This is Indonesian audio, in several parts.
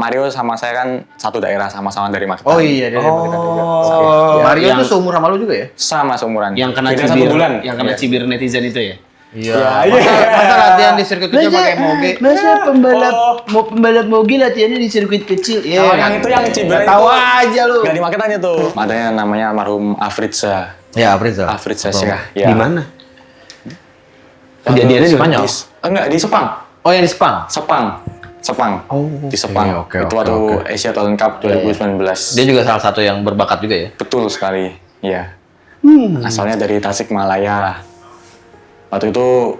Mario sama saya kan satu daerah, sama-sama dari Magetan. Oh iya, dari Magetan juga. Mario yang- tuh seumur sama lu juga ya? Sama seumuran. Yang kena Beda cibir, 1 bulan. yang kena Iya. cibir netizen itu ya. Iya. Masa latihan di sirkuit kecil pakai moge? Masa pembalap moge latihannya di sirkuit kecil? Oh, yang itu yang cibir Tahu itu. aja lu. Nggak di Magetan itu. Adanya namanya almarhum Afrizza. Ya, Afrizal. Afrizza Syah. Ya. Di mana? Kejadiannya di Spanyol? Enggak, di Sepang. Oh, yang di Sepang. Sepang. Oh, Di Sepang. oke, Itu oke, waktu oke. Asia Talent Cup 2019. Dia juga salah satu yang berbakat juga ya. Betul sekali. Iya. Asalnya dari Tasikmalaya. Waktu itu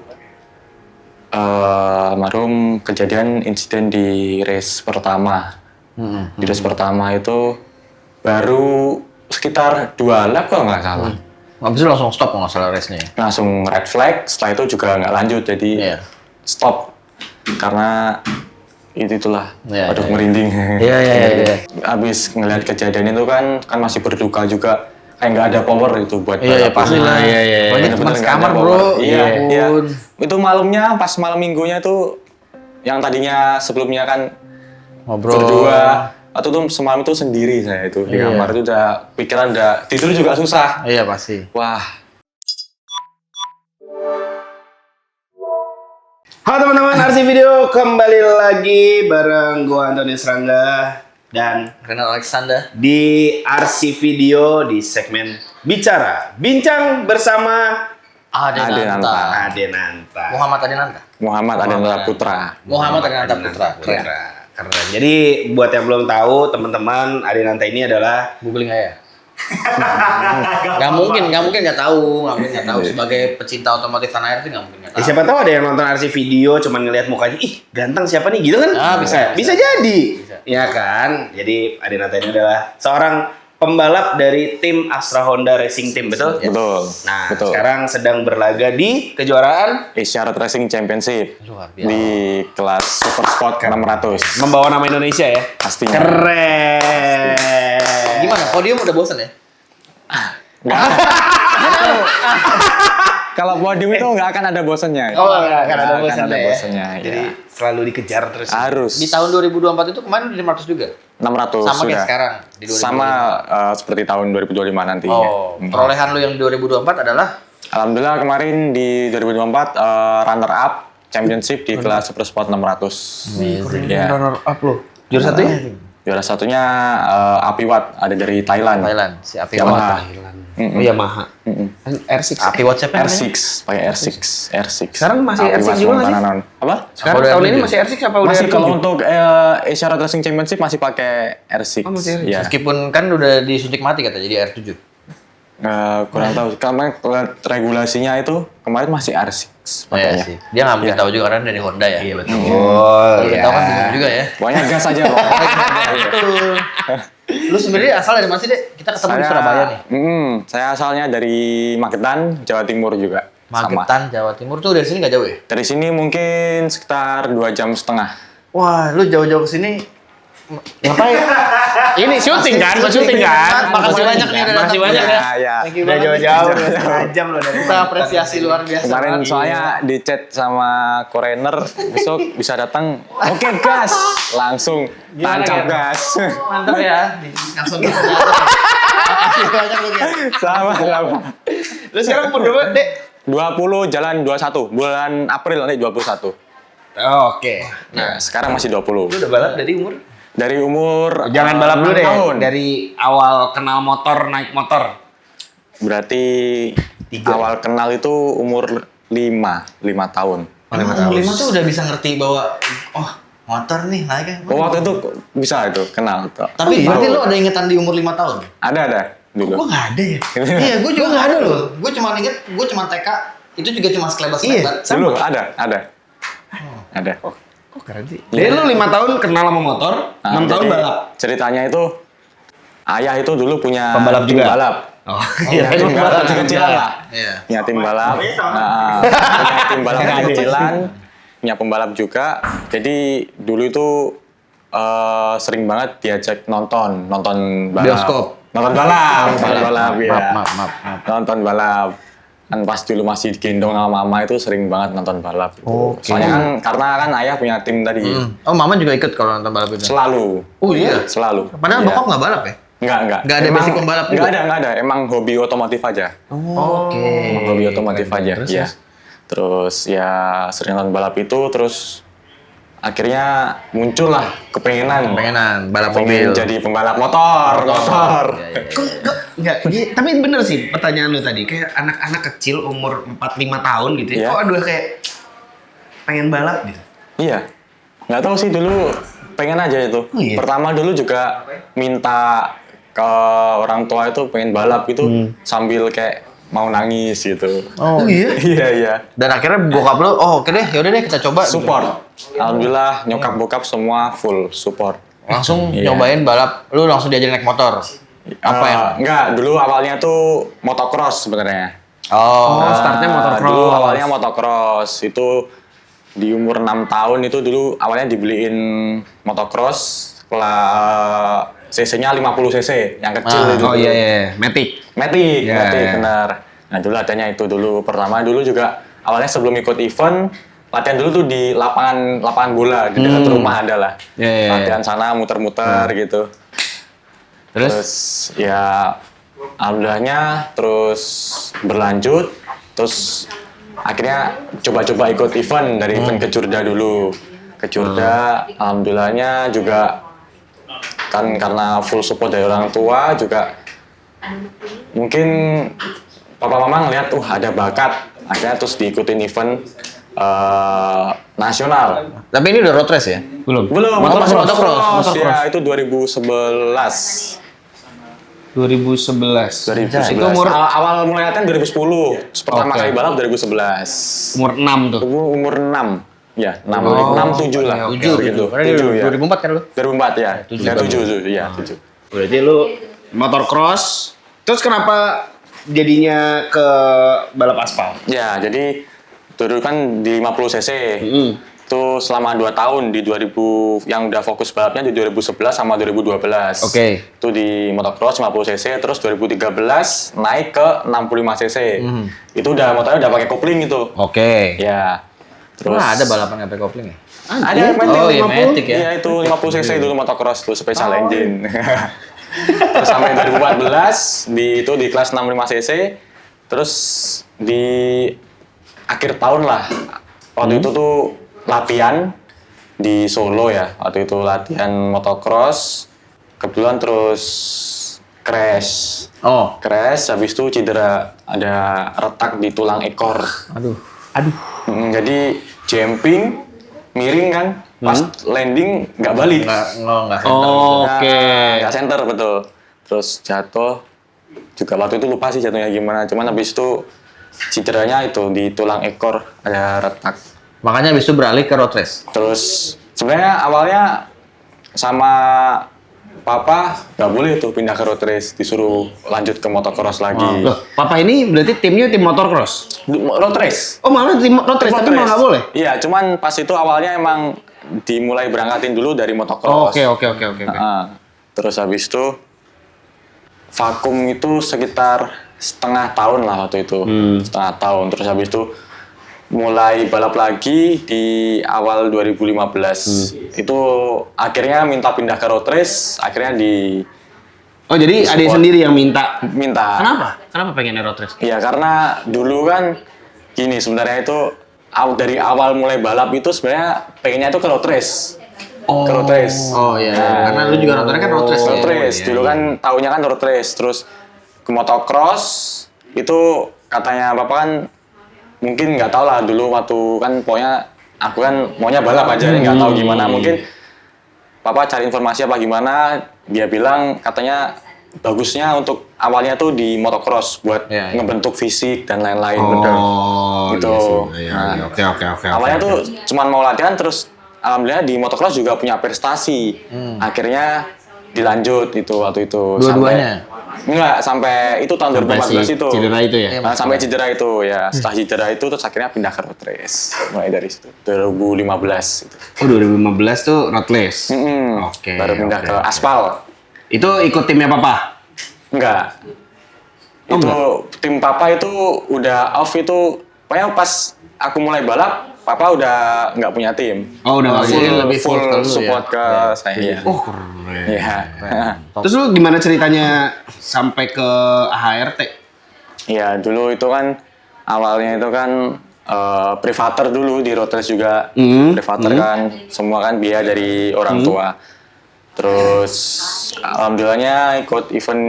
almarhum kejadian insiden di race pertama. Di race pertama itu baru sekitar 2 lap kalau nggak salah. Habis itu langsung stop kalau nggak salah race-nya ya. Langsung red flag, setelah itu juga nggak lanjut, jadi Iya. stop. Karena itulah, Iya, aduh iya. merinding. Iya. Abis ngelihat kejadian itu kan masih berduka juga. Kayak nggak ada power itu buat Iya, pasti lah. Iya. Pokoknya cuma Bener-bener sekamar, nggak ada bro. power. Iya, iya. ampun. Itu malamnya, pas malam minggunya tuh, yang tadinya sebelumnya kan Ngobrol. berdua, atau tuh semalam itu sendiri saya itu di Iya. kamar itu udah pikiran udah tidur juga susah. Iya, pasti. Wah, Halo teman-teman, RC Video kembali lagi bareng gua Antoni Serangga dan Renal Alexander. di RC Video di segmen Bincang bersama Adenanta. Adenanta. Muhammad Adenanta. Muhammad Adenanta Putra. Muhammad Adenanta Putra. Keren. Keren. Jadi buat yang belum tahu, teman-teman, Adenanta ini adalah Googling nggak ya? Nggak mungkin nggak tahu. Sebagai pecinta otomotif tanah air itu nggak mungkin nggak tahu. siapa tahu ada yang nonton RC Video cuman ngelihat mukanya, ih ganteng siapa nih gitu kan? Ah, bisa. jadi. Bisa. Ya kan? Jadi Adenanta ini adalah seorang pembalap dari tim Astra Honda Racing Team, betul? Betul. Nah, betul. sekarang sedang berlaga di kejuaraan Isyarat Racing Championship Luar biasa. di kelas Super Sport 600. membawa nama Indonesia ya. Pastinya. Keren. Gimana? Podium udah bosan ya? Kalau podium itu nggak akan ada bosannya. Oh, nggak akan ada Nggak bosannya ya. bosannya, Jadi ya. selalu dikejar terus. Harus. Di tahun 2024 itu kemarin di 500 juga? 600 Sama sudah. kayak sekarang, di 2025. Sama seperti tahun 2025 nanti. Oh, perolehan lu yang 2024 adalah? Alhamdulillah kemarin di 2024 runner up championship di kelas Super Sport 600. Ya. Runner up lu. Juara satunya? Juara satunya Apiwat, ada dari Thailand. Thailand, si Api Yamaha. Oh, Yamaha. R6. Api Watt siapa namanya? R6, pakai R6. Sekarang masih Apiwat R6 juga nggak sih? Montananon. Apa? Sekarang Apa udah tahun ini R7? masih R6 apa udah Masih R7? kalau untuk Isyarat Racing Championship masih pakai R6. Oh, masih R6. Ya. Meskipun kan udah disuntik mati kata jadi R7. Kurang tahu. Karena regulasinya itu kemarin masih R6 pakainya. sih. Dia nggak mungkin tahu juga karena dari Honda ya. Iya betul. Oh, Kalau tahu kan bingung juga ya. Pokoknya gas aja loh. Betul. Lu sebenarnya asal dari mana sih, Dek? Kita ketemu di Surabaya nih. Saya asalnya dari Magetan, Jawa Timur juga. Sama. Magetan, Jawa Timur tuh dari sini nggak jauh ya? Dari sini mungkin sekitar 2,5 jam. Wah, lu jauh-jauh ke sini ngapain? Ini syuting kan? Buat syuting kan? Makasih banyak nih udah Makasih datang. banyak ya. Ya. Thank you Udah banget. jauh-jauh, udah setengah jam loh dari Kita apresiasi luar biasa. Kemarin banget. soalnya di chat sama Korener, besok bisa datang. Oke gas, langsung tancap Ken? gas. Mantap ya. Langsung gitu. Makasih banyak lu, Ken. Sama. Lu sekarang umur berapa, Dek? 20 jalan 21, bulan April nanti 21. Oke. Nah, sekarang masih 20. Lu udah balap dari umur? Dari umur Jangan balap dulu 6 deh. tahun. Dari awal kenal motor, naik motor. Berarti awal kenal itu umur 5 tahun. Umur 5 tuh udah bisa ngerti bahwa motor nih naik kan. Waktu itu bisa itu kenal. Tapi berarti lu ada ingetan di umur 5 tahun? Ada dulu. Gua nggak ada ya. Iya, gua juga nggak ada loh. Gua cuma inget, gua cuma TK. Itu juga cuma sekelebat-sekelebat. Dulu ada. Ada. Oh, keren sih. Jadi lu 5 tahun kenal sama motor, 6 tahun jadi balap. Ceritanya itu ayah itu dulu punya Pembalap tim juga? balap. Oh, Punya tim balap kecil-kecilan lah. Iya. Punya tim balap. Punya tim balap kecil-kecilan. Punya pembalap juga. Jadi dulu itu sering banget diajak nonton balap. Bioskop. Nonton balap ya. Maaf. Nonton balap. Kan pas dulu masih digendong sama mama itu sering banget nonton balap. Oke. Soalnya kan karena kan ayah punya tim tadi. Oh, mama juga ikut kalau nonton balap itu? Selalu. Oh iya? Selalu. Padahal Iya. bokap nggak balap ya? Enggak. Nggak ada basic pembalap juga? Enggak ada. Emang hobi otomotif aja. Oke. Emang hobi otomotif aja. Iya. Terus ya sering nonton balap itu, terus akhirnya muncul lah kepengenan balap pengen mobil. jadi pembalap motor. Enggak, tapi bener sih pertanyaan lu tadi. Kayak anak-anak kecil umur 4-5 tahun gitu ya. Iya. Kok aduh kayak pengen balap gitu. Iya. Nggak tahu sih dulu pengen aja itu. Oh, iya? Pertama dulu juga minta ke orang tua itu pengen balap gitu sambil kayak mau nangis gitu. Oh iya? Iya. Dan akhirnya bokap lo, oh oke deh, yaudah deh kita coba. Support. Alhamdulillah nyokap bokap semua full support. Langsung Iya. nyobain balap, lu langsung diajarin naik motor. Apa yang? Enggak, dulu awalnya tuh motocross sebenarnya. Oh, startnya motocross. Dulu awalnya motocross. Itu di umur 6 tahun itu dulu awalnya dibeliin motocross cc-nya 50 cc yang kecil itu. Oh iya, Matic. Matic, Ya, Matic ya. benar. Nah dulu latihannya itu dulu. Pertama dulu juga awalnya sebelum ikut event latihan dulu tuh di lapangan bola di dekat rumah ada lah. Ya. Latihan sana muter-muter gitu. Terus ya alhamdulillahnya terus berlanjut, terus akhirnya coba-coba ikut event dari event ke Jurda dulu. Ke Jurda, alhamdulillahnya juga kan karena full support dari orang tua juga mungkin papa mama ngeliat ada bakat, akhirnya terus diikutin event nasional. tapi ini udah road race ya? Belum, Motocross. Ya itu 2011. 2011. 2011. Itu umur awal mulai latihan 2010. Pertama kali balap 2011. umur 6 tuh. Umur 6. Ya, 6 7 lah. Tujuh gitu. Karena 7 ya. 2004 kan lu? 2004 ya. Ya 7 ya, 7. Berarti lu motocross. Terus kenapa jadinya ke balap aspal? Ya, jadi dulu kan di 50 cc. Itu selama 2 tahun di 2000 yang udah fokus balapnya di 2011 sama 2012. Oke. Itu di motocross 50 cc, terus 2013 naik ke 65 cc. Itu udah motornya udah pakai kopling itu. Oke. Ya. Terus Wah, ada balapan nggak pakai kopling ya? ada Oh iya, Matic ya. Iya, itu 50 cc dulu motocross tuh special engine. Terus sampai 2014 di kelas 65 cc. Terus di akhir tahun lah. Waktu itu tuh latihan di Solo ya. Waktu itu latihan motocross. Kebetulan terus crash. Oh. Crash habis itu cedera, ada retak di tulang ekor. Aduh. Jadi jumping, miring kan, pas landing nggak balik. Nggak center. Oke. Nggak center betul. Terus jatuh, juga waktu itu lupa sih jatuhnya gimana. Cuman habis itu cederanya itu di tulang ekor ada retak. Makanya habis itu beralih ke road race. Terus sebenarnya awalnya sama papa nggak boleh tuh pindah ke road race, disuruh lanjut ke motocross lagi. Loh, papa ini berarti timnya tim motocross. Road race. Oh, malah tim road race, tapi malah nggak boleh. Iya, cuman pas itu awalnya emang dimulai berangkatin dulu dari motocross. Oke. Terus habis itu vakum itu sekitar setengah tahun lah waktu itu. Setengah tahun. Terus habis itu mulai balap lagi di awal 2015. Itu akhirnya minta pindah ke road race, akhirnya Oh, jadi adik sendiri yang minta. minta. Kenapa pengen road race? Iya, karena dulu kan gini sebenarnya itu dari awal mulai balap itu sebenarnya pengennya itu ke road race. Ke road race. Oh iya. Karena lu juga nontonnya kan road race. Road race. Dulu kan taunya kan road race. Terus ke motocross itu katanya bapak kan mungkin nggak tahu lah dulu waktu kan pokoknya aku kan maunya balap aja nggak tahu gimana. Mungkin papa cari informasi apa gimana, dia bilang katanya bagusnya untuk awalnya tuh di motocross buat ngebentuk fisik dan lain-lain. Gitu. Iya. Oke. Awalnya tuh cuman mau latihan, terus alhamdulillah di motocross juga punya prestasi. Akhirnya dilanjut itu waktu itu. Dua-duanya? Enggak, sampai itu tahun 2014 itu. Cedera itu ya? Nah, sampai cedera itu ya. Setelah cedera itu terus akhirnya pindah ke road race. Mulai dari situ. 2015 itu. Oh, 2015 tuh road race. Oke. Baru pindah ke aspal. Itu ikut timnya papa? Enggak. Itu tim papa itu udah off itu. Pokoknya pas aku mulai balap, papa udah nggak punya tim. Oh, udah nggak Jadi punya. lebih Full fokus ke lu support ya? ke saya. Oh, keren. Iya. Terus lu gimana ceritanya sampai ke HRT? Iya, dulu itu kan awalnya itu kan privater dulu di road race juga. Privater kan semua kan biaya dari orang tua. Terus alhamdulillahnya ikut event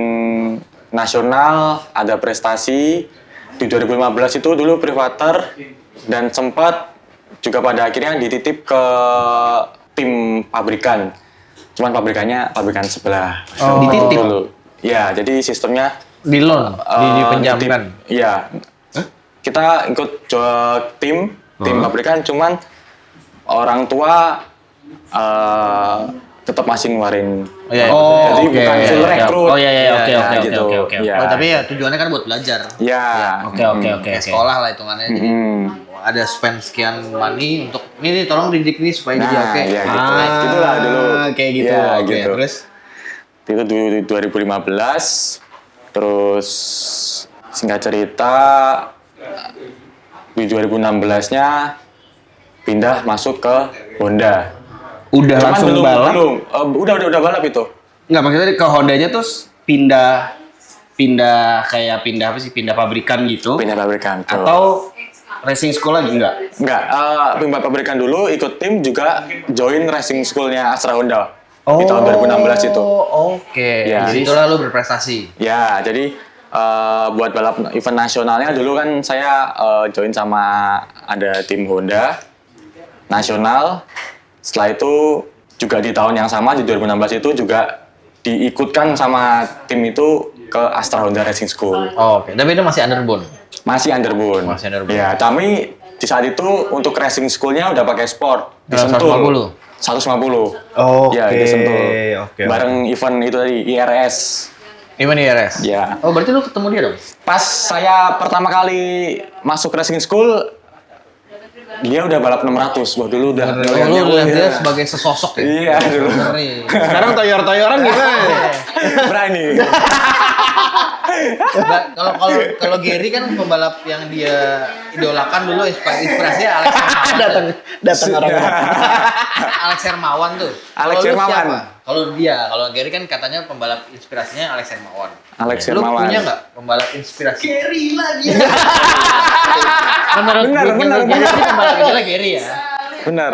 nasional, ada prestasi. Di 2015 itu dulu privater dan sempat juga pada akhirnya dititip ke tim pabrikan. Cuman pabrikannya pabrikan sebelah. Dititip? Dulu. Ya, jadi sistemnya Di loan, dipinjamkan. Iya. Kita ikut tim pabrikan, cuman orang tua tetap masih ngeluarin. Iya, jadi oke, bukan full iya, rekrut. oh iya, oke, Ya, oke, gitu. oke. Ya. Oh, tapi ya tujuannya kan buat belajar. Ya. Oke. Kayak sekolah lah hitungannya. Jadi ada spend sekian money untuk ini tolong didik nih supaya jadi oke. Ya gitu. Itulah dulu. Kayak gitu. Ya, Oke, gitu. terus Itu di 2015. Terus singkat cerita di 2016-nya pindah masuk ke Honda. udah Cuman langsung belum, balap. belum. Udah balap itu. Enggak, maksudnya ke Hondanya terus pindah apa sih? Pindah pabrikan gitu. Pindah pabrikan. Betul. Atau racing school lagi enggak? Enggak, pindah pabrikan dulu, ikut tim juga join racing school-nya Astra Honda di tahun 2016 itu. Oke. Ya. Jadi itulah lu berprestasi. Ya, jadi buat balap event nasionalnya dulu kan saya join sama ada tim Honda nasional. Setelah itu juga di tahun yang sama di 2016 itu juga diikutkan sama tim itu ke Astra Honda Racing School. Oh, oke. Tapi itu masih underbone. Masih underbone. Masih underbone. Ya, tapi di saat itu untuk racing school-nya udah pakai sport di 150. Sentul. 150. Oke. Ya, di Sentul. Oke. Bareng event itu tadi IRS. Even IRS. Ya. Oh, berarti lu ketemu dia dong? Pas saya pertama kali masuk racing school, dia udah balap 600. Wah, dulu udah. Oh, lu lihat dia sebagai sesosok ya? Iya, dulu. Ngeri. Sekarang toyor-toyoran gimana? Berani. Kalau Gary kan pembalap yang dia idolakan dulu inspirasinya Alex Hermawan. Datang orang. Alex Hermawan tuh. Alex Kalau lu Hermawan. siapa? Kalau Gary kan katanya pembalap inspirasinya Alex Hermawan. Alex Lu Hermawan. punya nggak pembalap inspirasi? Gary lagi. Menurut Benar, Google benar, Gary benar. sih pembalap idola Gary ya. Benar.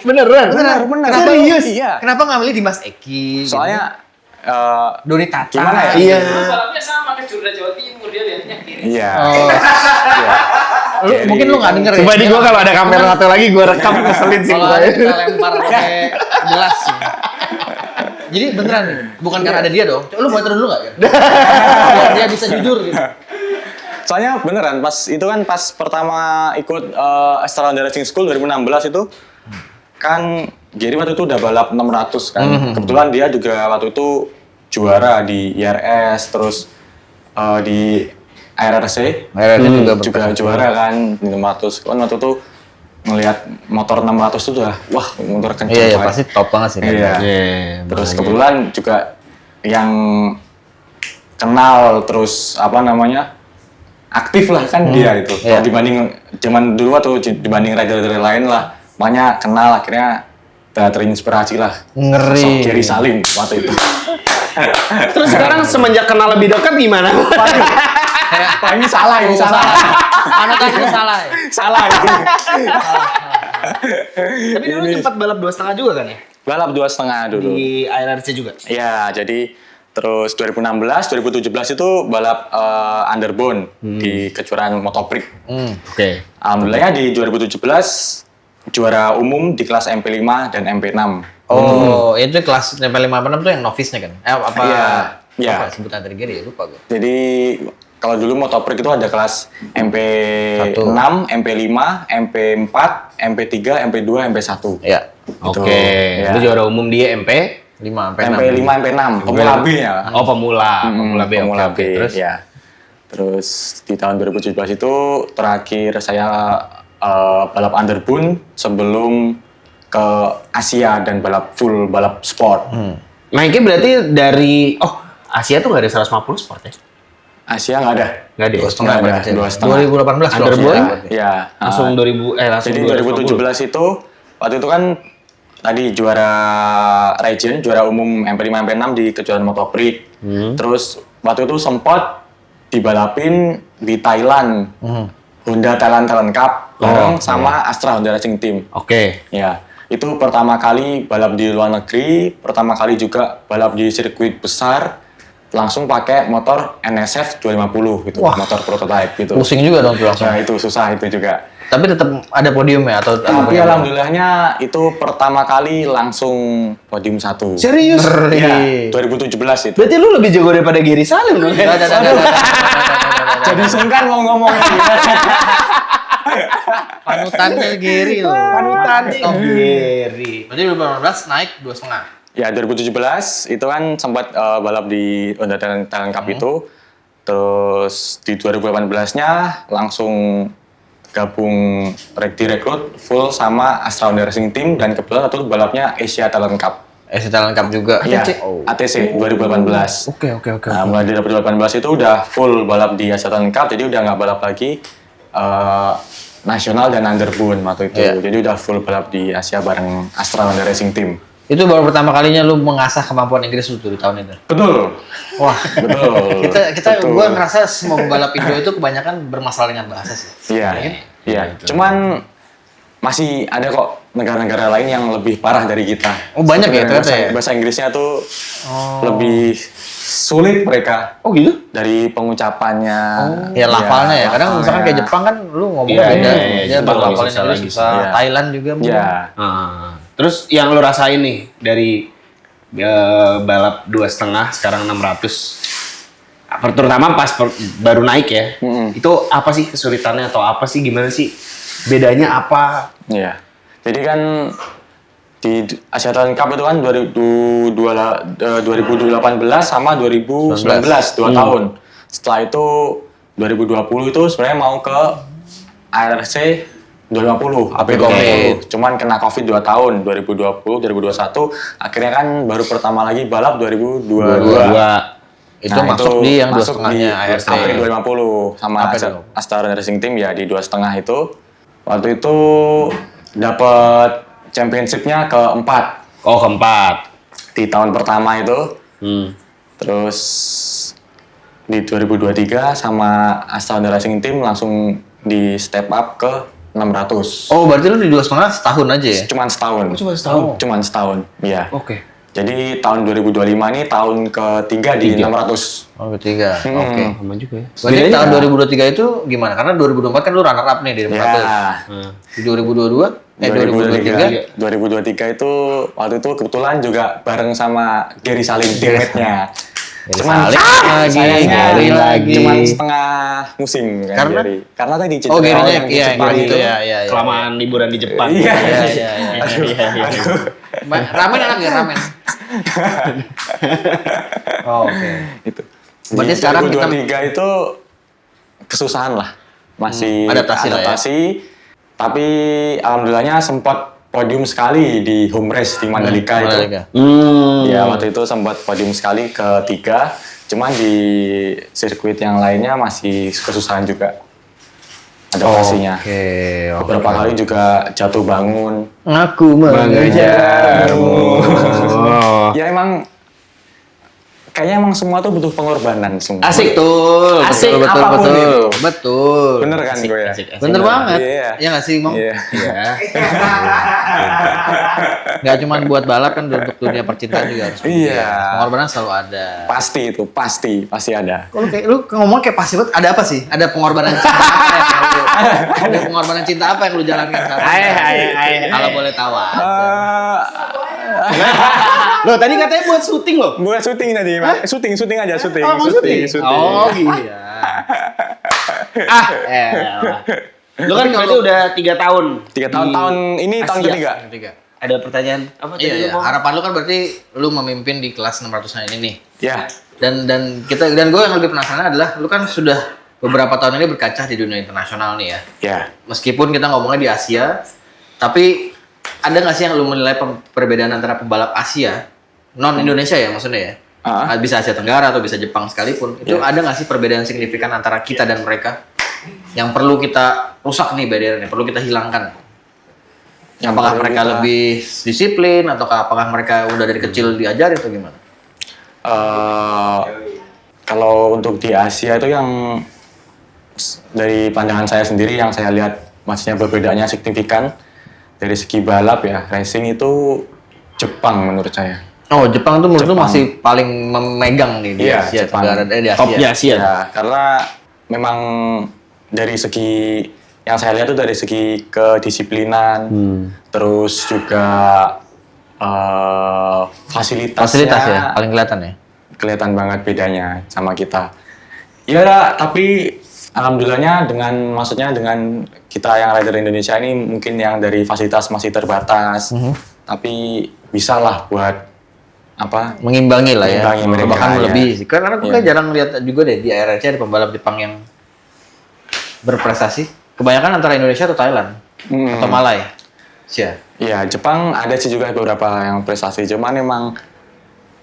Beneran? Benar. Serius? Iya. Kenapa nggak milih Dimas Eki? Soalnya Doni Tata. gimana ya? Iya. Balapnya sama ke Jurda Jawa Timur, dia lihatnya kiri. Iya. Oh. Mungkin lu nggak denger ya? Coba di gua kalau ada kamera satu lagi gua rekam ngeselin sih Kalau gua. ada kita lempar pakai gelas. Jadi beneran nih, bukan karena ada dia dong. Coba lu foto dulu nggak ya? Biar dia bisa jujur gitu. Soalnya beneran pas pertama ikut Astra Honda Racing School 2016 itu kan Gary waktu itu udah balap 600 kan. Kebetulan dia juga waktu itu juara di IRS terus di RRC juga juara kan di 600. Kan waktu itu ngelihat motor 600 itu udah wah motor kencang Iya, banget. pasti top banget sih. Iya. Iya. Terus kebetulan juga yang kenal terus apa namanya aktif lah kan dia itu. Iya. Kalau dibanding zaman dulu atau dibanding rider-rider lain lah, makanya kenal akhirnya terinspirasi lah. Ngeri. Sosok Gary Salim waktu itu. Terus sekarang semenjak kenal lebih dekat gimana? Wah, ini salah. Anotasi lu salah ya? Salah. Tapi dulu sempat balap 2,5 juga kan ya? Balap 2,5 dulu. Di IRC juga. Ya, jadi terus 2016, 2017 itu balap underbone di kejuaraan Motoprik. Oke. Alhamdulillahnya di 2017 juara umum di kelas MP5 dan MP6. Oh, itu kelas level 5 6 tuh yang novice-nya kan? Apa? Iya. Apa sebutan dari Gary ya? Lupa gue. Jadi kalau dulu Motoprik itu ada kelas MP6, MP5, MP4, MP3, MP2, MP1. Iya. Gitu. Oke. Ya. Itu juara umum di MP 5 sampai 6. MP5, MP6, pemula B ya. Oh, pemula B. Pemula Oke. B. Terus Ya. Terus di tahun 2017 itu terakhir saya balap underbone sebelum ke Asia dan full balap sport. Naiknya berarti dari Asia tuh nggak ada 150 sport ya? Asia nggak ada. Nggak ada. Dua setengah Nggak ada, berarti. 2,5. 2018 Under dong. boy? Ya. Langsung 2000 langsung Jadi 2020. 2017 itu waktu itu kan tadi juara region, juara umum MP5 MP6 di kejuaraan Moto Prix. Terus waktu itu sempat dibalapin di Thailand. Honda Thailand Cup bareng sama Astra Honda Racing Team. Oke. Ya, itu pertama kali balap di luar negeri, pertama kali juga balap di sirkuit besar, langsung pakai motor NSF 250 gitu, Wah. motor prototype gitu. Pusing juga dong tuh langsung. Nah, itu susah itu juga. Tapi tetap ada podium ya atau Tapi alhamdulillahnya itu pertama kali langsung podium 1. Serius? Iya, 2017 itu. Berarti lu lebih jago daripada Giri Salim dong. Jadi sungkan mau ngomong panutannya Giri loh. Panutannya Giri. Berarti 2018 naik 2,5. Ya 2017 itu kan sempat balap di Honda Thailand Cup itu. Terus di 2018-nya langsung gabung direkrut full sama Astra Honda Racing Team dan kebetulan itu balapnya Asia Talent Cup. Talent Cup juga. Iya, ATC 2018. Oke. Nah, mulai dari 2018 itu udah full balap di Asia Talent Cup, jadi udah nggak balap lagi nasional dan underbone waktu itu. Iya. Jadi udah full balap di Asia bareng Astra Honda Racing Team. Itu baru pertama kalinya lu mengasah kemampuan Inggris lu tuh di tahun itu. Betul. Wah, Betul. kita Betul. gua ngerasa semua pembalap Indo itu kebanyakan bermasalah dengan bahasa sih. Iya, iya. Cuman masih ada kok negara-negara lain yang lebih parah dari kita. Oh, banyak ya ternyata ya? Bahasa Inggrisnya tuh lebih sulit mereka. Oh gitu? Dari pengucapannya. Ya lafalnya ya. Kadang misalkan kayak Jepang kan lu ngomongnya beda. Dia Jepang bakal lebih susah Inggris lagi. susah. Iya. Thailand juga mungkin. Iya. Terus yang lu rasain nih dari balap 2,5 sekarang 600. Terutama pas baru naik ya. Itu apa sih kesulitannya atau apa sih gimana sih? Bedanya apa? Iya. Jadi kan di Asia Talent Cup itu kan 2018 sama 2019 2 tahun. Setelah itu 2020 itu sebenarnya mau ke ARC 2050, AP 20. Cuman kena Covid 2 tahun, 2020, 2021. Akhirnya kan baru pertama lagi balap 2022. Itu masuk di yang 2,5-nya ARC. AP 2050 sama AP 20. Astra Racing Team ya di 2,5 itu. Waktu itu dapat championship-nya keempat Oh, keempat. di tahun pertama itu. Terus di 2023 sama Astra Honda Racing Team langsung di step up ke 600. Oh, berarti lu di 2,5 setahun aja ya? Cuman setahun. Cuma setahun. Cuman setahun, iya. Oke. Jadi tahun 2025 ini tahun ketiga di 600. Oh, ketiga. Oke. Sama juga ya. Berarti tahun 2023 itu gimana? Karena 2024 kan lu runner up nih di 400. Ya. Di 2022 2023 2023 itu waktu itu kebetulan juga bareng sama Gary Salim teammate-nya. Salim sayangnya lagi. cuman setengah musim kan Karena? Gary. Karena tadi cedera Oh, Gary-nya yang iya Jepang gitu itu. ya. Kelamaan liburan di Jepang. Iya. Ramen enak ya, ramen. Oh, oke. Itu. Berarti Di sekarang 2023 itu kesusahan lah. Masih adaptasi lah ya. Tapi alhamdulillahnya sempat podium sekali di home race di Mandalika itu. Ya waktu itu sempat podium sekali ketiga. Cuman di sirkuit yang lainnya masih kesusahan juga adaptasinya. Beberapa kali juga jatuh bangun. Aku mengejarmu. Ya emang kayaknya emang semua tuh butuh pengorbanan semua. Asik tuh. Asik betul, apapun betul. itu. Betul. Bener kan gue ya? Bener banget. Iya. Ya nggak sih, Mong? Iya. Nggak cuma buat balap kan, untuk dunia percintaan juga harus. Iya. Pengorbanan selalu ada. Pasti itu, pasti ada. Kok lu ngomong kayak pasti banget, ada apa sih? Ada pengorbanan cinta apa ada pengorbanan cinta apa yang lu jalankan saat ini? Kalau boleh tahu aja. Loh, tadi katanya buat syuting loh. Buat syuting tadi, syuting aja, syuting. Oh, mau syuting? Oh, iya. Lu kan berarti udah 3 tahun. 3 tahun ini tahun Asia. ketiga. Ada pertanyaan apa tadi? Iya. lu ngomong? Harapan lu kan berarti lu memimpin di kelas 600-an ini nih. Ya. Dan gue yang lebih penasaran adalah lu kan sudah beberapa tahun ini berkaca di dunia internasional nih ya. Ya. Meskipun kita ngomongnya di Asia, tapi ada nggak sih yang lu menilai perbedaan antara pembalap Asia non Indonesia ya maksudnya ya? bisa Asia Tenggara atau bisa Jepang sekalipun, itu ada nggak sih perbedaan signifikan antara kita dan mereka yang perlu kita rusak nih barriernya, perlu kita hilangkan? Apakah mereka lebih disiplin atau apakah mereka udah dari kecil diajari atau gimana? Kalau untuk di Asia itu yang dari pandangan saya sendiri yang saya lihat maksudnya perbedaannya signifikan dari segi balap ya, racing itu Jepang menurut saya. Oh, Jepang tuh menurut lu masih paling memegang nih di Iya, Asia Jepang. Tenggara, di Asia. Top di Asia. Ya, karena memang dari segi yang saya lihat itu dari segi kedisiplinan, terus juga fasilitasnya. Fasilitas ya, paling kelihatan ya. Kelihatan banget bedanya sama kita. Ya, tapi alhamdulillahnya maksudnya dengan kita yang rider Indonesia ini mungkin yang dari fasilitas masih terbatas, tapi bisa lah buat Mengimbangi lah ya, Mengimbangi mereka, bahkan ya. lebih. Karena aku kayak jarang lihat juga deh di ARC ada pembalap Jepang yang berprestasi. Kebanyakan antara Indonesia atau Thailand atau Malai. Iya, Jepang ada sih juga beberapa yang prestasi, cuman emang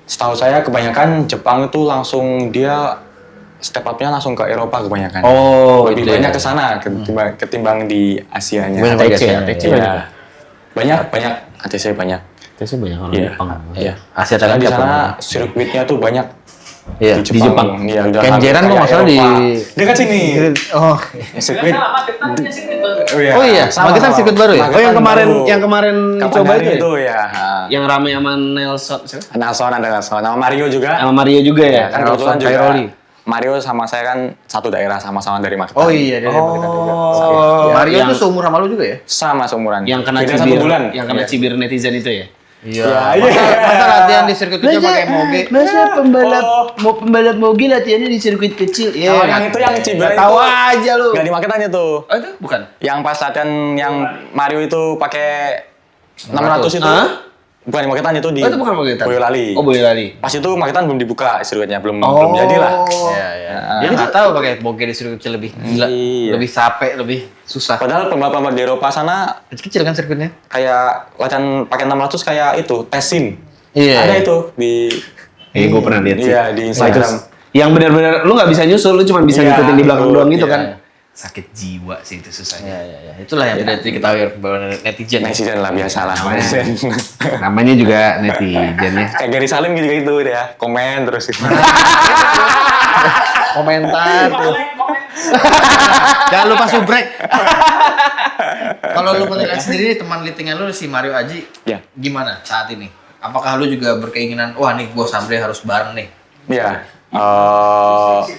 setahu saya kebanyakan Jepang itu langsung dia step up-nya langsung ke Eropa kebanyakan. Oh, lebih itu banyak ya. ke sana ketimbang di Asianya. Banyak ATC, ya. ATC Iya. Banyak ATC banyak. Itu banyak orang Iya. Jepang. Iya. Asia Karena Thailand di siapa? sana sirkuitnya tuh banyak. Iya, Di Jepang. Iya, udah Kenjeran kayak kok masalah di Eropa. Dekat sini. Oh. Sirkuit. Salah, Magetan punya sirkuit baru. Oh iya, Magetan sirkuit baru ya? Oh yang kemarin Kapan dicoba hari itu itu ya? ya. Yang rame sama Nelson siapa? Ada Nelson, nama Mario juga. Sama Mario juga ya? Kan kebetulan Nelson juga Cairoli. Mario sama saya kan satu daerah sama-sama dari Magetan. Oh iya, dari Magetan juga. Oh, Mario yang- tuh seumur sama lu juga ya? Sama seumuran. Yang kena Beda cibir, 1 bulan. yang kena Iya. cibir netizen itu ya? Iya. Iya. Masa latihan di sirkuit kecil pakai moge? Masa pembalap moge latihannya di sirkuit kecil? Oh, yang itu yang Ciber itu. Tahu aja lu. Nggak di Magetan itu. Oh itu bukan? Yang pas latihan yang Mario itu pakai 600 itu. Hah? Bukan di Magetan itu di Oh itu bukan Magetan? Boyolali. Oh Boyolali. Pas itu Magetan belum dibuka sirkuitnya, belum Oh. jadi lah. Iya, iya. Dia nggak tahu pakai moge di sirkuit kecil lebih gila, Iya. lebih capek, lebih susah. Padahal pembalap di Eropa sana Kecil kan sirkuitnya? kayak latihan pakai 600 kayak itu tes sim. Iya. Ada itu di Gue pernah lihat sih. Iya, di Instagram. Yang benar-benar lu nggak bisa nyusul, lu cuma bisa Iya, ngikutin di belakang betul, doang gitu iya. kan. Sakit jiwa sih itu susahnya. Iya. Itulah yang tidak diketahui oleh netizen. Netizen lah biasa lah. Netizen. Namanya juga netizen ya. Kayak Gary Salim gitu gitu ya, komen terus gitu. Komentar tuh. Jangan lupa subrek. Kalau lu menilai sendiri nih, teman litingan lu si Mario Aji, Ya. gimana saat ini? Apakah lu juga berkeinginan, wah nih gua Sambre harus bareng nih? Iya.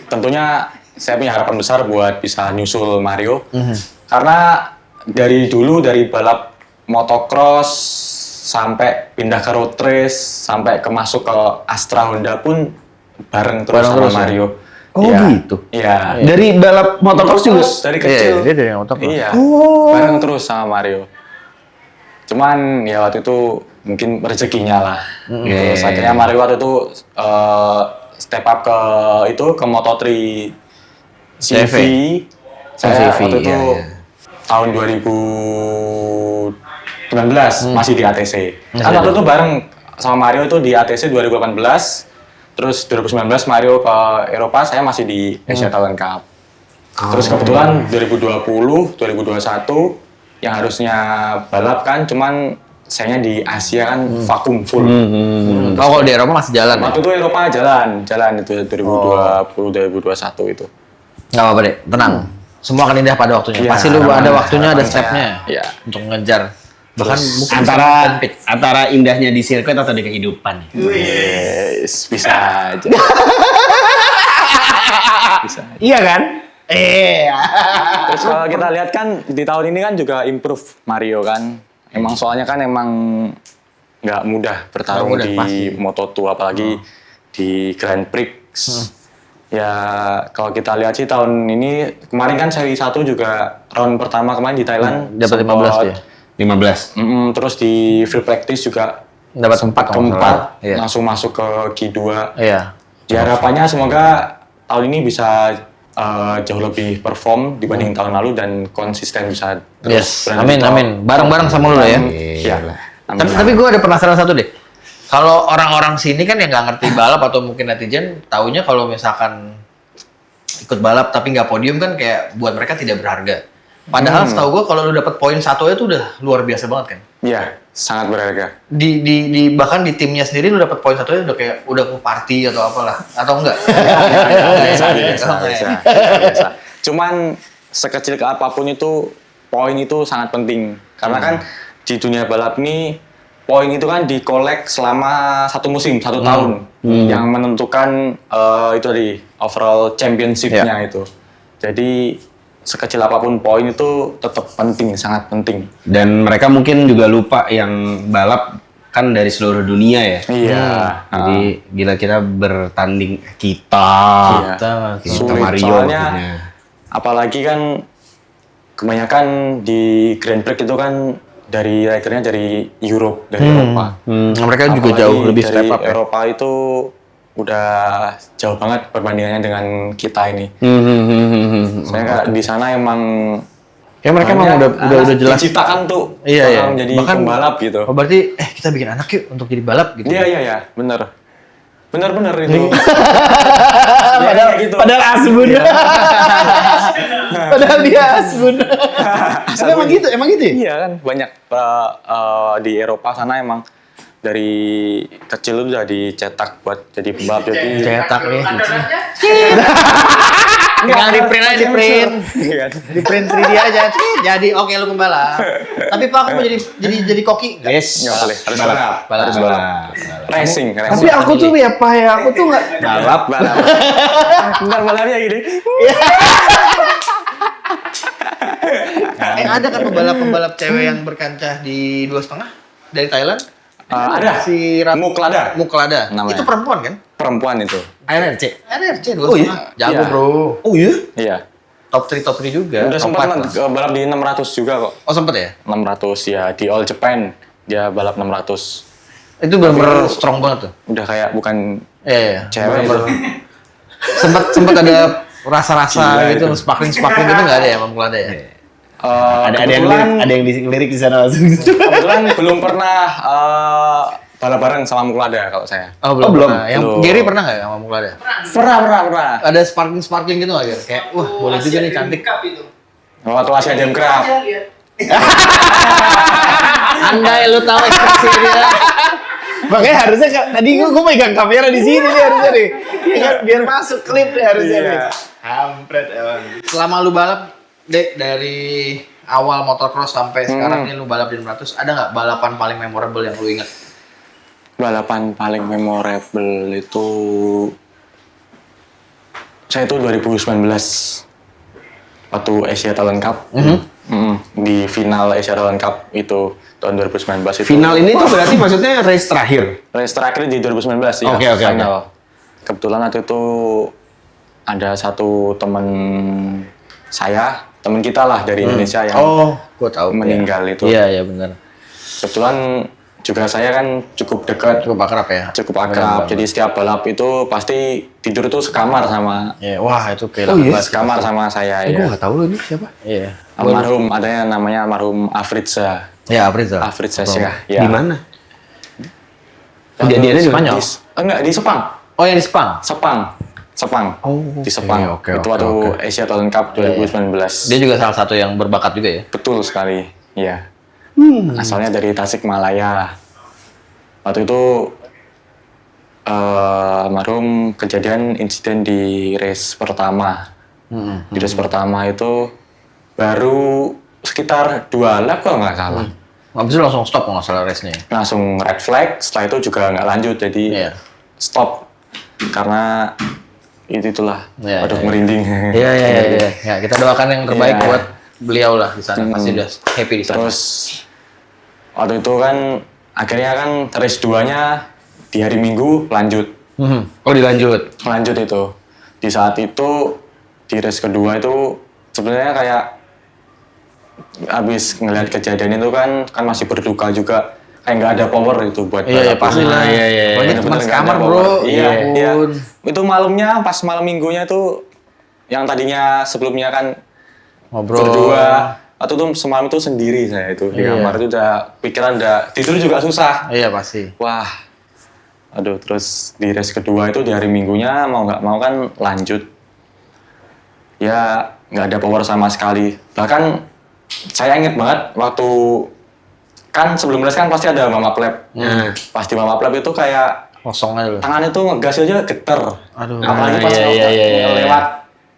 Tentunya saya punya harapan besar buat bisa nyusul Mario. Karena dari dulu dari balap motocross sampai pindah ke road race sampai ke masuk ke Astra Honda pun bareng terus Bareng sama terus ya? Mario. Oh, Iya. gitu? Iya. Dari balap motocross juga? dari kecil. Iya, dia dari motocross. Iya. Bareng terus sama Mario. Cuman ya waktu itu mungkin rezekinya lah. Terus akhirnya Mario waktu itu step up ke Moto3 CV. Saya CV, waktu itu iya. tahun 2019 masih di ATC. Kan waktu itu bareng sama Mario itu di ATC 2018. Terus 2019 Mario ke Eropa, saya masih di Asia Talent Cup. Terus kebetulan 2020, 2021 yang harusnya balap kan, cuman sayangnya di Asia kan vakum full. Oh, kalau di Eropa masih jalan ya? Waktu itu Eropa jalan itu 2020, 2021 itu. Nggak apa-apa deh, tenang. Semua akan indah pada waktunya. Iya, Pasti lu ada waktunya, ada harapan stepnya. saya, iya. Untuk ngejar. Bahkan mungkin Antara indahnya di sirkuit atau di kehidupan. Yes, bisa aja. Bisa aja. Iya kan? Terus kalau kita lihat kan di tahun ini kan juga improve Mario kan. Emang soalnya kan emang nggak mudah bertarung Nggak mudah, di pasti. Moto2 apalagi di Grand Prix. Ya kalau kita lihat sih tahun ini kemarin kan seri 1 juga round pertama kemarin di Thailand dapat 15 dia. 15. Terus di free practice juga Dapat 4 keempat Iya. langsung masuk ke Q2. Iya. Ya harapannya semoga tahun ini bisa jauh lebih perform dibanding tahun lalu dan konsisten bisa terus Yes. Amin, berada di top. amin. Bareng-bareng sama lu lah ya. Iya. Amin. Tapi gue ada penasaran satu deh. Kalau orang-orang sini kan yang nggak ngerti balap atau mungkin netizen, taunya kalau misalkan ikut balap tapi nggak podium kan kayak buat mereka tidak berharga. Padahal setahu gue kalau lu dapat poin satu itu udah luar biasa banget kan. Iya, sangat berharga. Bahkan di timnya sendiri lu dapat poin satu udah kayak udah mau party atau apalah atau enggak? Biasa. Cuman sekecil ke apapun itu poin itu sangat penting karena kan di dunia balap ini poin itu kan dikolek selama satu musim, 1 tahun yang menentukan itu tadi overall championship-nya itu. Jadi sekecil apapun poin itu tetap penting, sangat penting. Dan mereka mungkin juga lupa yang balap kan dari seluruh dunia ya. Iya. Jadi gila kita bertanding kita Sulit, Mario soalnya maksudnya. apalagi kan kebanyakan di Grand Prix itu kan dari ridernya dari Europe, dari Eropa. Mereka juga Apalagi jauh lebih dari step up ya. Eropa itu udah jauh banget perbandingannya dengan kita ini. Soalnya kayak di sana emang Ya mereka emang udah jelas. diciptakan tuh Iya, iya. orang jadi Bahkan- pembalap gitu. Oh berarti kita bikin anak yuk untuk jadi balap gitu. Iya, bener. Bener itu. Padahal asbun. Padahal dia asbun. Tapi emang gitu ya? Iya kan banyak di Eropa sana emang dari kecil itu udah dicetak buat jadi pembalap jadi Cetak nih. Standarnya Tinggal di print aja, di print. Iya. Di print 3D aja. Jadi oke lu pembalap. Tapi Pak aku mau jadi koki. Nggak. Yes. Nggak boleh, harus balap. Balap. Harus balap. Racing. Tapi aku tuh ya Pak ya, aku tuh nggak. balap. Bentar balapnya gini. Ada kan pembalap cewek yang berkancah di 2,5 dari Thailand? Ada. Si Muklada. Muklada. Namanya. Itu perempuan kan? Perempuan itu. ARC. RRC 2,5. Oh, iya? Jago, Iya. Bro. Oh iya? Iya. Top 3 juga. Udah Top sempat five lah. balap di 600 juga kok. Oh, sempet ya? 600 ya di All Japan dia balap 600. Itu benar-benar strong banget tuh. Udah kayak bukan Iya. cewek itu. Sempet ada rasa-rasa Gila gitu, itu. sparkling gitu nggak ada ya, Mam Muklada ya? Ada yang lirik di sana langsung. Kebetulan belum pernah balap bareng sama Muklada kalau saya. Oh, belum. belum. Pernah. Yang Belum. Gary pernah nggak sama Muklada? Pernah. Ada sparkling gitu nggak, Gary? Kayak, wah boleh juga nih cantik. Cup itu. Waktu Asia Jam Cup. Aja lihat. Andai lu tahu ekspresi dia. Makanya harusnya tadi gue megang kamera di sini nih harusnya nih. Iya kan biar masuk klip nih harusnya nih. Hampret emang. Selama lu balap, Dek, dari awal motocross sampai sekarang nih lu balap di 600, ada nggak balapan paling memorable yang lu inget? Balapan paling memorable itu saya itu 2019 waktu Asia Talent Cup. Di final Asia Talent Cup itu tahun 2019 itu. Final ini tuh berarti maksudnya race terakhir. Race terakhir di 2019 ya. Oke. final. Kebetulan waktu itu ada satu teman saya, teman kita lah dari Indonesia yang Gua tahu. meninggal itu. Iya benar. Kebetulan juga saya kan cukup dekat, Cukup akrab ya. cukup akrab. Jadi setiap balap itu pasti tidur tuh sekamar sama Iya, wah itu kehilangan banget. sekamar sama saya Gue ya. nggak tahu loh ini siapa. Iya. Almarhum, adanya namanya almarhum Afrizza. Ya, Afrizal. Afrizza Syah. Ya. Di mana? Kejadiannya di Spanyol. Enggak, di Sepang. Oh, yang di Sepang. Sepang. Di Sepang. oke, Itu oke, waktu oke. Asia Talent Cup 2019. Dia juga salah satu yang berbakat juga ya. Betul sekali, ya. Asalnya dari Tasikmalaya. Waktu itu almarhum kejadian insiden di race pertama. Di race pertama itu baru sekitar 2 lap kalau nggak salah. Habis itu langsung stop kalau nggak salah race-nya. Langsung red flag, setelah itu juga nggak lanjut, jadi Iya. stop. Karena itulah, Iya, aduh iya. merinding. Iya. Ya, kita doakan yang terbaik Iya. buat beliau lah di sana. Pasti udah happy di sana. Terus waktu itu kan akhirnya kan race 2-nya di hari Minggu lanjut. Oh dilanjut. Lanjut itu. Di saat itu di race kedua itu sebenarnya kayak habis ngelihat kejadian itu kan masih berduka juga. Kayak nggak ada power itu buat Iya, balap. pasti lah. Iya. Pokoknya Bener-bener cuma nggak sekamar, ada bro. power. Ya Iya. ampun. Itu malamnya pas malam minggunya tuh yang tadinya sebelumnya kan Ngobrol. berdua atau tuh semalam itu sendiri saya itu di Iya. kamar itu udah pikiran udah tidur juga susah. Iya, pasti. Wah, Aduh, terus di race kedua itu di hari Minggunya mau nggak mau kan lanjut. Ya nggak ada power sama sekali. Bahkan saya inget banget waktu kan sebelum race kan pasti ada mama lap. Pas di mama lap itu kayak Kosong aja loh. tangan itu ngegas aja geter. Aduh. Apalagi pas iya. lewat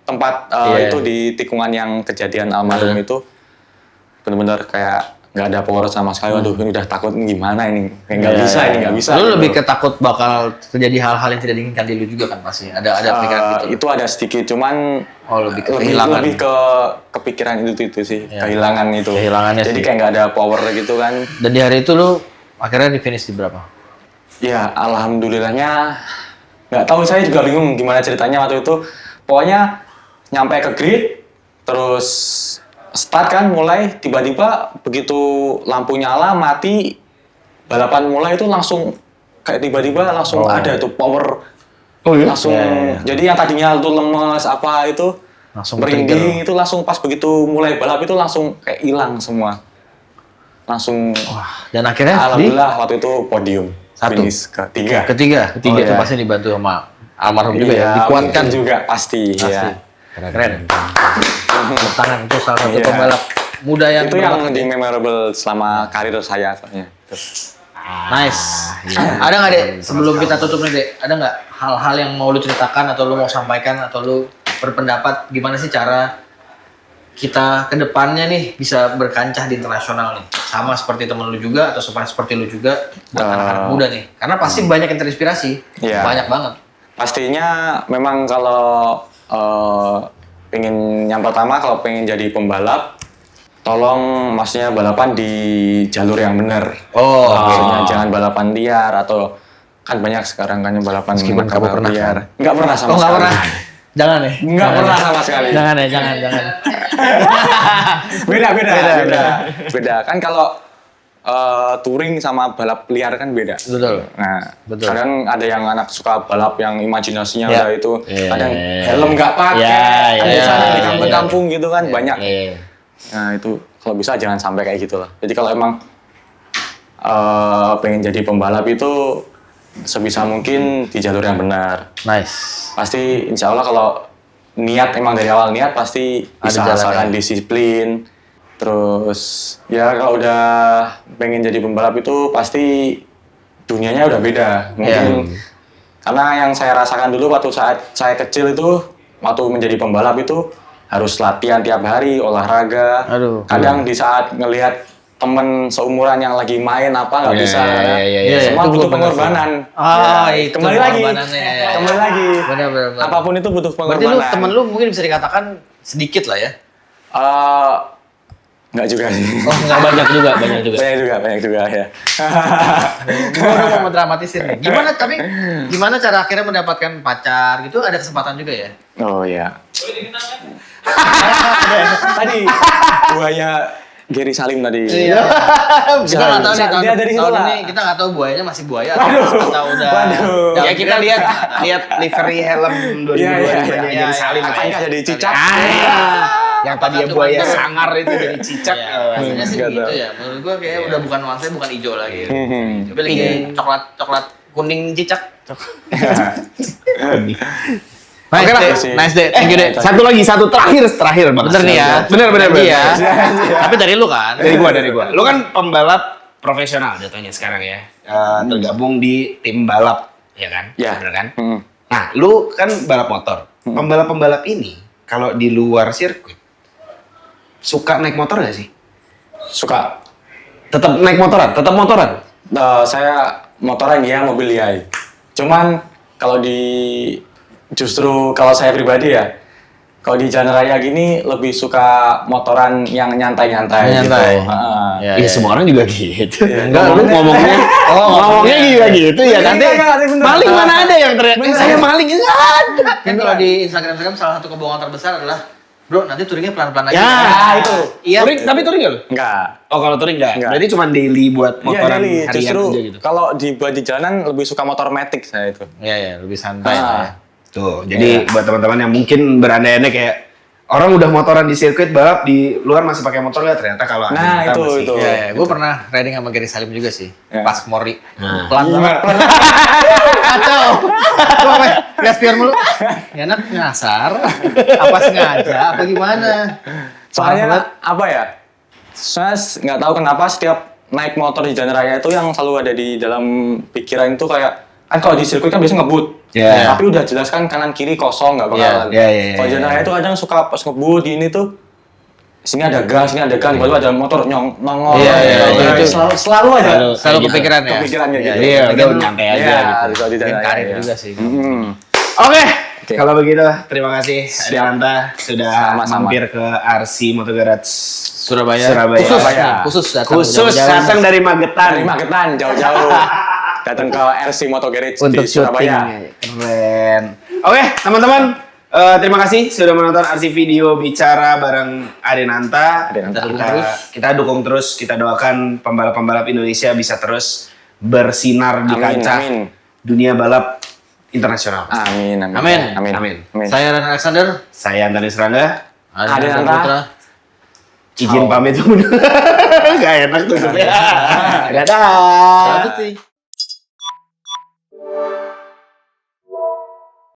tempat Iya. itu di tikungan yang kejadian almarhum itu benar-benar kayak nggak ada power sama sekali. Waduh, ini udah takut ini gimana ini? Kayak nggak bisa ini nggak bisa. Lu gitu. lebih ketakut bakal terjadi hal-hal yang tidak diinginkan di lu juga kan pasti. Ada pikiran gitu. Itu ada sedikit, cuman Oh, lebih ke kehilangan. lebih ke kepikiran itu sih, kehilangan itu. Kehilangannya Jadi sih. kayak nggak ada power gitu kan. Dan di hari itu lu akhirnya di finish di berapa? Ya, alhamdulillahnya nggak tahu, saya juga bingung gimana ceritanya waktu itu. Pokoknya nyampe ke grid, terus start kan mulai, tiba-tiba begitu lampu nyala mati, balapan mulai itu langsung kayak tiba-tiba langsung ada tuh power. Oh iya? Langsung jadi yang tadinya tuh lemes apa itu Langsung merinding itu langsung pas begitu mulai balap itu langsung kayak hilang semua. Langsung Dan akhirnya di alhamdulillah waktu itu podium. Satu. Finish ketiga. ketiga Oh, itu iya. pasti dibantu sama almarhum juga ya. Iya, Dikuatkan mungkin juga pasti, ya. Keren. Tepuk tangan itu salah satu Iya. pembalap muda yang Itu yang berbakat di ya. memorable selama karir saya soalnya. Nice. Ada nggak dek sebelum kita tutup nih dek? Ada nggak hal-hal yang mau lu ceritakan atau lu mau sampaikan atau lu berpendapat gimana sih cara kita ke depannya nih bisa berkancah di internasional nih? Sama seperti temen lu juga atau seperti lu juga buat anak-anak muda nih? Karena pasti banyak yang terinspirasi. Iya. Banyak banget. Pastinya memang kalau pengen yang pertama kalau pengen jadi pembalap, tolong maksudnya balapan di jalur yang benar. Oh, Maksudnya jangan balapan liar atau kan banyak sekarang kan yang balapan Meskipun kamu pernah liar. Nggak pernah sama Oh nggak sekali. pernah. Jangan ya. Nggak Jangan pernah ya. sama sekali. Jangan ya, jangan. Beda. Kan kalau touring sama balap liar kan beda. Betul. Nah, Betul. kadang ada yang anak suka balap yang imajinasinya Ya. udah itu, Iya. kadang helm nggak pakai, Iya, kan iya, di sana iya, di iya. kampung-kampung gitu kan banyak. Iya. Nah itu kalau bisa jangan sampai kayak gitulah. Jadi kalau emang pengen jadi pembalap itu sebisa mungkin di jalur yang benar. Nice. Pasti insya Allah kalau niat emang dari awal niat pasti Ada bisa jalannya. asalkan disiplin. Terus ya kalau udah pengen jadi pembalap itu pasti dunianya udah beda. Mungkin karena yang saya rasakan dulu waktu saat saya kecil itu waktu menjadi pembalap itu harus latihan tiap hari, olahraga. Aduh. Kadang di saat ngelihat temen seumuran yang lagi main apa nggak Iya, bisa. iya, karena iya, iya. Semua Itu butuh benar. pengorbanan. Ah, Ya, itu kembali lagi. pengorbanannya. Kembali lagi. Benar. Apapun itu butuh Berarti pengorbanan. lu temen lu mungkin bisa dikatakan sedikit lah ya. Nggak juga sih. Oh, enggak Banyak juga. banyak juga ya. Gua udah mau mendramatisir nih. Gimana cara akhirnya mendapatkan pacar gitu? Ada kesempatan juga ya? Oh ya. Boleh dikenalkan? Tadi buaya Gary Salim tadi. Iya. Kita nggak tahu nih Dia tahun, dari situ tahun lah. ini kita nggak tahu buayanya masih buaya atau udah. Waduh. Ya kita lihat livery helm 2022 Iya, iya, nya iya, jadi salim. iya. Apakah jadi cicak? Yang tadi Apakah buaya cuma- sangar itu jadi cicak. Iya, rasanya sih nggak gitu tahu. ya. Menurut gua kayak udah bukan nuansa, bukan hijau lagi. Hmm. Tapi lagi coklat kuning cicak. Oke lah. Nice deh. Thank you deh. Satu terakhir banget. Bener nih ya. Bener. Iya. Tapi dari lu kan. Dari gua. Lu kan pembalap profesional jatuhnya sekarang ya. Tergabung di tim balap, ya kan? Ya. Bener kan? Hmm. Nah, lu kan balap motor. Pembalap-pembalap ini kalau di luar sirkuit suka naik motor gak sih? Suka. Tetap naik motoran, Saya motoran ya, mobil ya. Cuman kalau justru kalau saya pribadi ya, kalau di jalan raya gini lebih suka motoran yang nyantai-nyantai gitu. Nyantai. Heeh. Ya, Iya, semua orang juga gitu. Iya. Enggak, lu ngomongnya ngomongnya juga gitu ya. Bener, Nanti bener, bener. maling mana ada yang teriak, saya maling enggak ada. Kan kalau di Instagram salah satu kebohongan terbesar adalah, bro nanti touringnya pelan-pelan aja. Ya, itu. Iya. Tapi touring enggak lu? Enggak. Oh, kalau touring enggak. Enggak. Berarti cuma daily buat Iya, motoran jadi harian justru aja gitu. kalau buat di jalanan lebih suka motor matic saya itu. Iya, lebih santai lah ya. Tuh, jadi buat teman-teman yang mungkin berandai-andai kayak orang udah motoran di sirkuit balap di luar masih pakai motor, lihat ternyata kalau Nah, Arinanta masih. itu. Iya, gue pernah riding sama Gary Salim juga sih. Ya. Pas Mori. Nah. Pelan banget. Kacau. Gue apa? Lihat spion mulu. Ya anak nyasar. Apa sengaja? Apa gimana? Soalnya apa ya? Soalnya nggak tahu kenapa setiap naik motor di jalan raya itu yang selalu ada di dalam pikiran itu kayak kan kalau di sirkuit kan biasanya ngebut. Iya. Tapi udah jelas kan kanan kiri kosong nggak bakalan. Iya. Kalau jalan raya itu kadang suka pas ngebut gini tuh sini ada gas, baru ada motor nongol. Iya, itu selalu aja. Selalu kepikiran ya. Kepikirannya gitu. Iya, udah nyantai aja Iya, gitu. gitu di jalan Mungkin raya. karir ya. juga sih. Oke. Oke. Kalau begitu, terima kasih Arinanta sudah Sama-sama. mampir ke RC Moto Garage Surabaya. Surabaya. Khusus, Surabaya. khusus datang Khusus jauh-jauh. datang dari Magetan Dari Magetan jauh-jauh datang ke RC Moto Garage Untuk di Surabaya. syuting. Keren. Oke, teman-teman, terima kasih sudah menonton RC Video Bicara bareng Arinanta. Kita dukung terus, kita doakan pembalap-pembalap Indonesia bisa terus bersinar di Amin, kancah amin. dunia balap internasional. Amin. Amin. Saya Ran Alexander. Saya Antoni Serangga. Arinanta. Putra. Izin pamit dulu. Gak enak tuh. Dadah. Selamat